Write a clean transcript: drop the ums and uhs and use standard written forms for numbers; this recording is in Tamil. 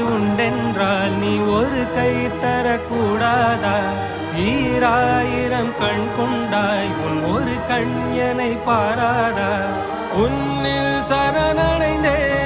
உண்டென்றால் நீ ஒரு கை தரக்கூடாதா? ஈராயிரம் கண் கொண்டாய் உன் ஒரு கண் என்னை பாராதா? உன்னில் சரணடைந்தே